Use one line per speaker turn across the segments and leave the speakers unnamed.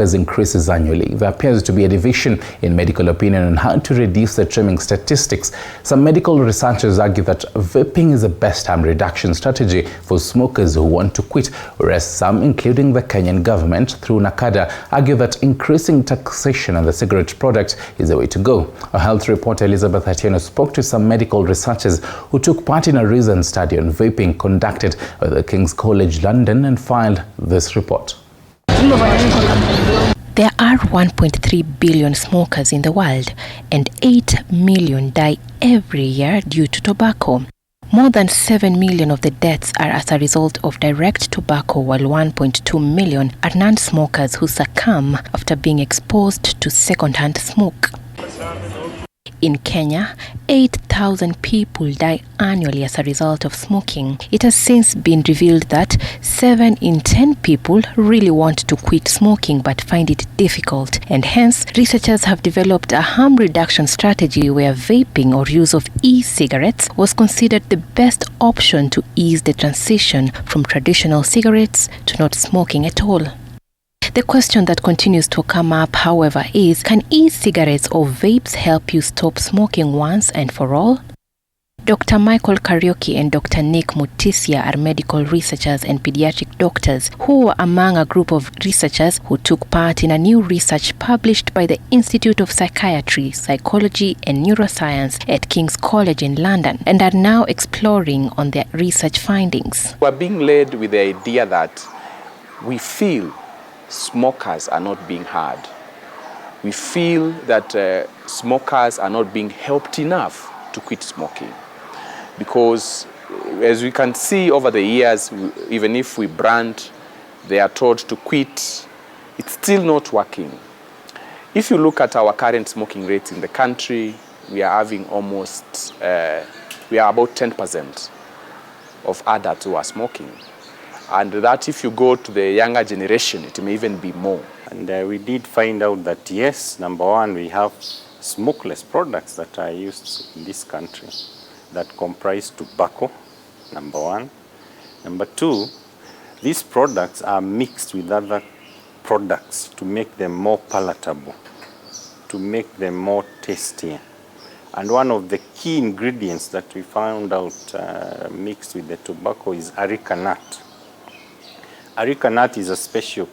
increases annually. There appears to be a division in medical opinion on how to reduce the trimming statistics. Some medical researchers argue that vaping is the best harm reduction strategy for smokers who want to quit, whereas some, including the Kenyan government through NACADA, argue that increasing taxation on the cigarette product is the way to go. Our health reporter Elizabeth Atieno spoke to some medical researchers who took part in a recent study on vaping conducted by the King's College London and filed this report.
There are 1.3 billion smokers in the world, and 8 million die every year due to tobacco. More than 7 million of the deaths are as a result of direct tobacco, while 1.2 million are non-smokers who succumb after being exposed to second-hand smoke. In Kenya, 8,000 people die annually as a result of smoking. It has since been revealed that 7 in 10 people really want to quit smoking but find it difficult, and hence researchers have developed a harm reduction strategy where vaping or use of e-cigarettes was considered the best option to ease the transition from traditional cigarettes to not smoking at all. The question that continues to come up, however, is, can e-cigarettes or vapes help you stop smoking once and for all? Dr. Michael Kariuki and Dr. Nick Mutisia are medical researchers and pediatric doctors who were among a group of researchers who took part in a new research published by the Institute of Psychiatry, Psychology and Neuroscience at King's College in London and are now exploring on their research findings.
We're being led with the idea that we feel smokers are not being heard. We feel that smokers are not being helped enough to quit smoking. Because as we can see over the years, even if we brand, they are told to quit, it's still not working. If you look at our current smoking rates in the country, we are having almost, we are about 10% of adults who are smoking. And that if you go to the younger generation, it may even be more.
And we did find out that yes, number one, we have smokeless products that are used in this country that comprise tobacco, number one. Number two, these products are mixed with other products to make them more palatable, to make them more tastier. And one of the key ingredients that we found out mixed with the tobacco is areca nut. Areca nut is a special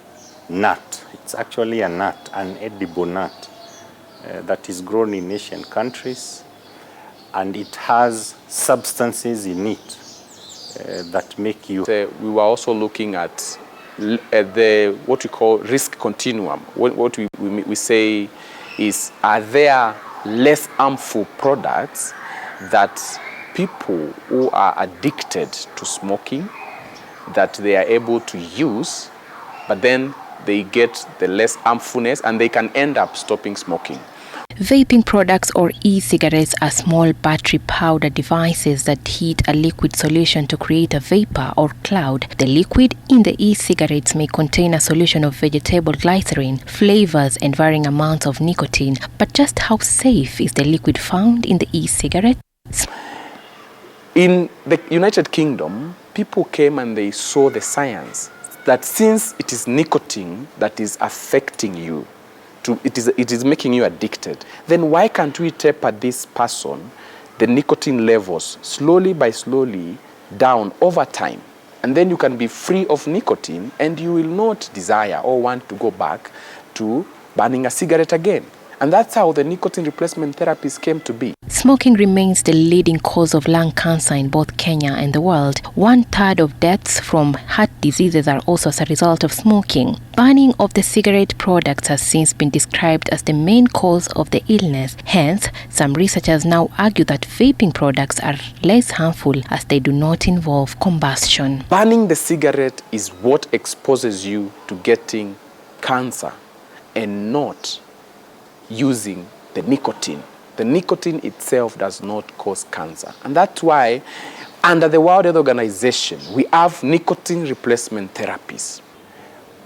nut. It's actually a nut, an edible nut that is grown in Asian countries, and it has substances in it that make you...
We were also looking at the what we call risk continuum. What we say is, are there less harmful products that people who are addicted to smoking, that they are able to use, but then they get the less harmfulness and they can end up stopping smoking.
Vaping products or e-cigarettes are small battery powder devices that heat a liquid solution to create a vapor or cloud. The liquid in the e-cigarettes may contain a solution of vegetable glycerin, flavors and varying amounts of nicotine. But just how safe is the liquid found in the e-cigarette?
In the United Kingdom, people came and they saw the science that since it is nicotine that is affecting you, it is making you addicted, then why can't we taper this person, the nicotine levels, slowly by slowly down over time? And then you can be free of nicotine and you will not desire or want to go back to burning a cigarette again. And that's how the nicotine replacement therapies came to be.
Smoking remains the leading cause of lung cancer in both Kenya and the world. 1/3 of deaths from heart diseases are also as a result of smoking. Banning of the cigarette products has since been described as the main cause of the illness. Hence, some researchers now argue that vaping products are less harmful as they do not involve combustion.
Banning the cigarette is what exposes you to getting cancer and not using the nicotine. The nicotine itself does not cause cancer. And that's why under the World Health Organization, we have nicotine replacement therapies.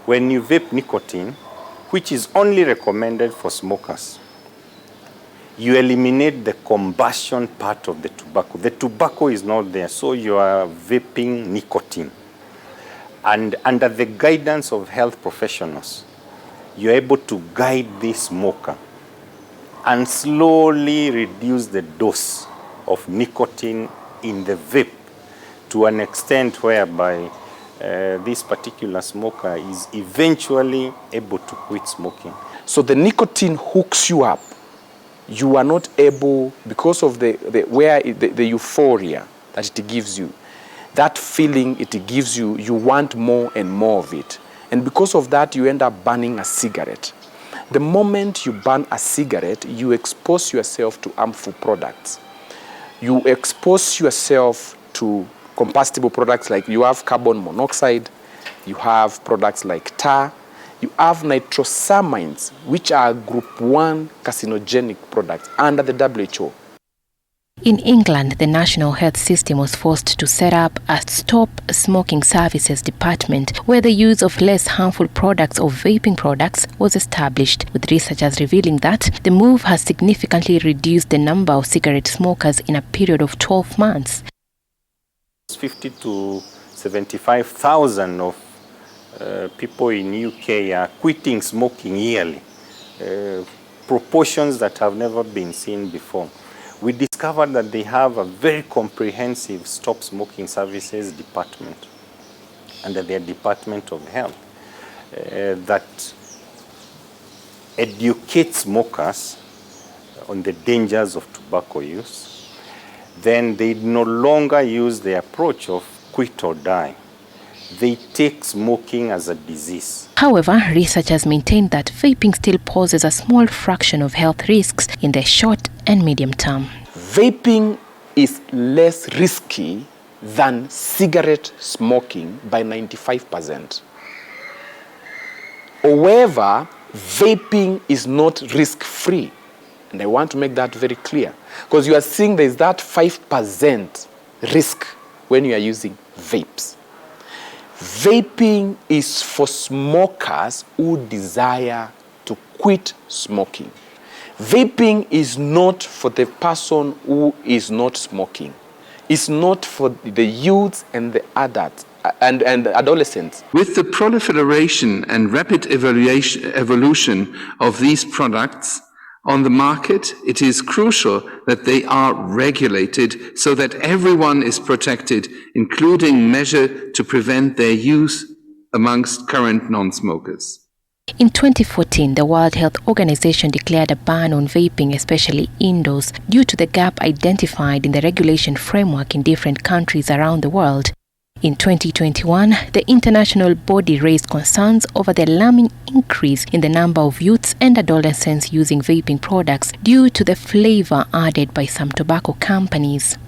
When you vape nicotine, which is only recommended for smokers, you eliminate the combustion part of the tobacco. The tobacco is not there, so you are vaping nicotine. And under the guidance of health professionals, you're able to guide this smoker and slowly reduce the dose of nicotine in the vape to an extent whereby this particular smoker is eventually able to quit smoking.
So the nicotine hooks you up. You are not able, because of the euphoria that it gives you, that feeling it gives you, you want more and more of it. And because of that, you end up burning a cigarette. The moment you burn a cigarette, you expose yourself to harmful products. You expose yourself to combustible products, like you have carbon monoxide, you have products like tar, you have nitrosamines, which are group 1 carcinogenic products under the WHO.
In England, the National Health System was forced to set up a Stop Smoking Services department where the use of less harmful products or vaping products was established, with researchers revealing that the move has significantly reduced the number of cigarette smokers in a period of 12 months.
50 to 75,000 of people in UK are quitting smoking yearly, proportions that have never been seen before. We discovered that they have a very comprehensive Stop Smoking Services department under their Department of Health that educates smokers on the dangers of tobacco use. Then they no longer use the approach of quit or die. They take smoking as a disease.
However, researchers maintain that vaping still poses a small fraction of health risks in the short and medium term.
Vaping is less risky than cigarette smoking by 95%. However, vaping is not risk-free. And I want to make that very clear. Because you are seeing there's that 5% risk when you are using vapes. Vaping is for smokers who desire to quit smoking. Vaping is not for the person who is not smoking. It's not for the youths and the adults and adolescents.
With the proliferation and rapid evolution of these products on the market, it is crucial that they are regulated so that everyone is protected, including measures to prevent their use amongst current non-smokers.
In 2014, the World Health Organization declared a ban on vaping, especially indoors, due to the gap identified in the regulation framework in different countries around the world. In 2021, the international body raised concerns over the alarming increase in the number of youths and adolescents using vaping products due to the flavor added by some tobacco companies.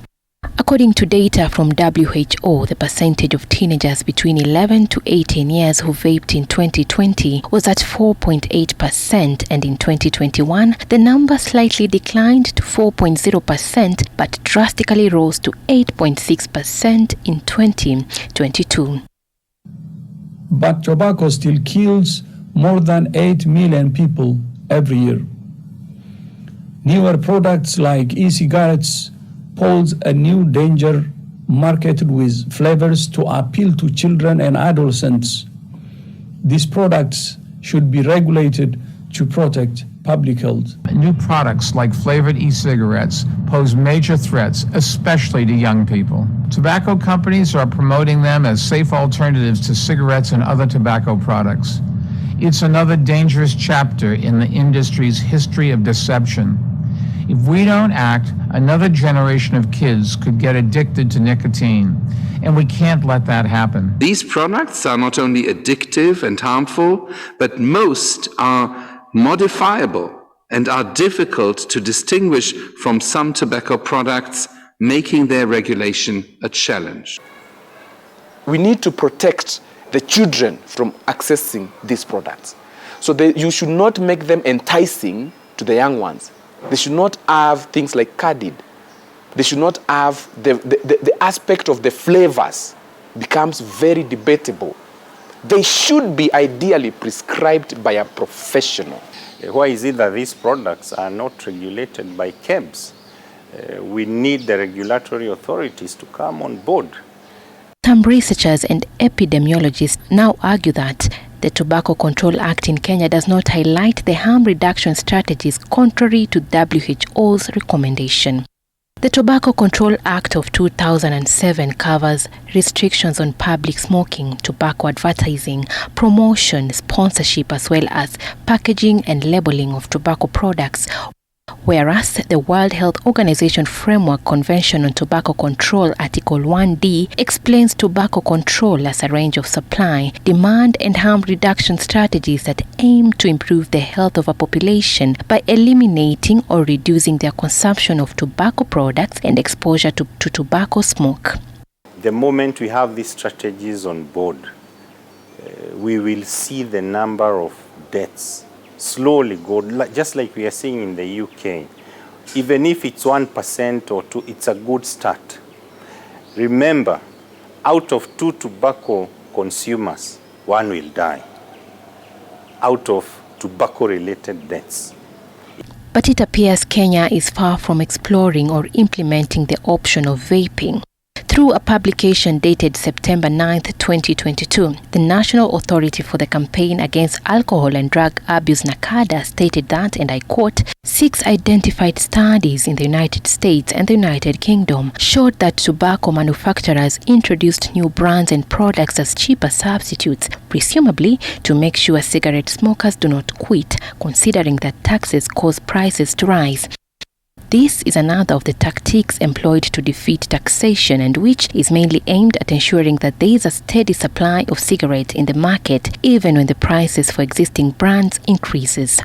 According to data from WHO, the percentage of teenagers between 11 to 18 years who vaped in 2020 was at 4.8%, and in 2021, the number slightly declined to 4.0% but drastically rose to 8.6% in 2022.
But tobacco still kills more than 8 million people every year. Newer products like e-cigarettes pose a new danger, marketed with flavors to appeal to children and adolescents. These products should be regulated to protect public health.
New products like flavored e-cigarettes pose major threats, especially to young people. Tobacco companies are promoting them as safe alternatives to cigarettes and other tobacco products. It's another dangerous chapter in the industry's history of deception. If we don't act, another generation of kids could get addicted to nicotine, and we can't let that happen.
These products are not only addictive and harmful, but most are modifiable and are difficult to distinguish from some tobacco products, making their regulation a challenge.
We need to protect the children from accessing these products. So you should not make them enticing to the young ones. They should not have things like carded. They should not have the aspect of the flavors becomes very debatable. They should be ideally prescribed by a professional.
Why is it that these products are not regulated by KEBS? We need the regulatory authorities to come on board.
Some researchers and epidemiologists now argue that The Tobacco Control Act in Kenya does not highlight the harm reduction strategies contrary to WHO's recommendation. The Tobacco Control Act of 2007 covers restrictions on public smoking, tobacco advertising, promotion, sponsorship, as well as packaging and labeling of tobacco products. Whereas the World Health Organization Framework Convention on Tobacco Control, Article 1D, explains tobacco control as a range of supply, demand and harm reduction strategies that aim to improve the health of a population by eliminating or reducing their consumption of tobacco products and exposure to tobacco smoke.
The moment we have these strategies on board, we will see the number of deaths slowly go, just like we are seeing in the UK. Even if it's 1% or 2%, it's a good start. Remember, out of 2 tobacco consumers, 1 will die out of tobacco-related deaths.
But it appears Kenya is far from exploring or implementing the option of vaping. Through a publication dated September 9, 2022, the National Authority for the Campaign Against Alcohol and Drug Abuse (NACADA) stated that, and I quote, 6 identified studies in the United States and the United Kingdom showed that tobacco manufacturers introduced new brands and products as cheaper substitutes, presumably to make sure cigarette smokers do not quit, considering that taxes cause prices to rise. This is another of the tactics employed to defeat taxation, and which is mainly aimed at ensuring that there is a steady supply of cigarettes in the market, even when the prices for existing brands increases.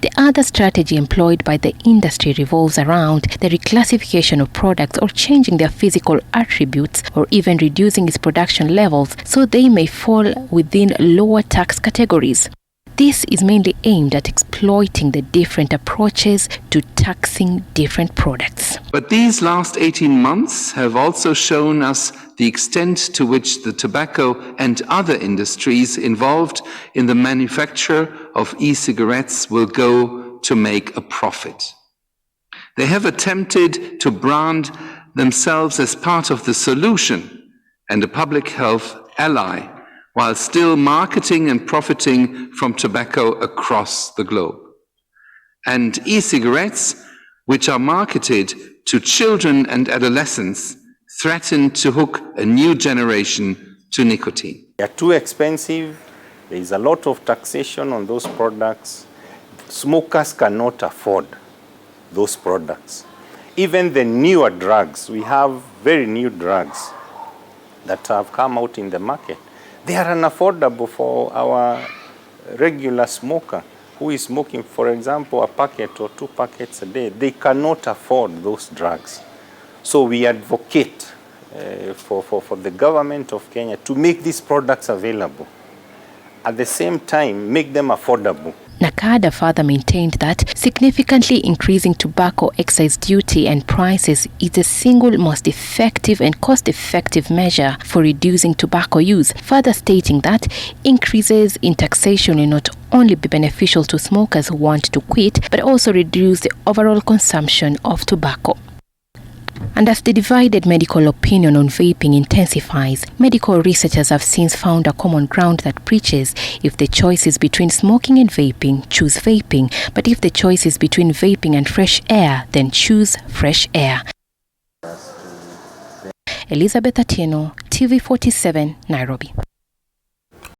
The other strategy employed by the industry revolves around the reclassification of products or changing their physical attributes or even reducing its production levels so they may fall within lower tax categories. This is mainly aimed at exploiting the different approaches to taxing different products.
But these last 18 months have also shown us the extent to which the tobacco and other industries involved in the manufacture of e-cigarettes will go to make a profit. They have attempted to brand themselves as part of the solution and a public health ally, while still marketing and profiting from tobacco across the globe. And e-cigarettes, which are marketed to children and adolescents, threaten to hook a new generation to nicotine.
They are too expensive. There is a lot of taxation on those products. Smokers cannot afford those products. Even the newer drugs, we have very new drugs that have come out in the market. They are unaffordable for our regular smoker who is smoking, for example, a packet or 2 packets a day. They cannot afford those drugs. So we advocate for the government of Kenya to make these products available. At the same time, make them affordable.
NACADA further maintained that significantly increasing tobacco excise duty and prices is the single most effective and cost-effective measure for reducing tobacco use, further stating that increases in taxation will not only be beneficial to smokers who want to quit, but also reduce the overall consumption of tobacco. And as the divided medical opinion on vaping intensifies, medical researchers have since found a common ground that preaches if the choice is between smoking and vaping, choose vaping. But if the choice is between vaping and fresh air, then choose fresh air. Elizabeth Atieno, TV47, Nairobi.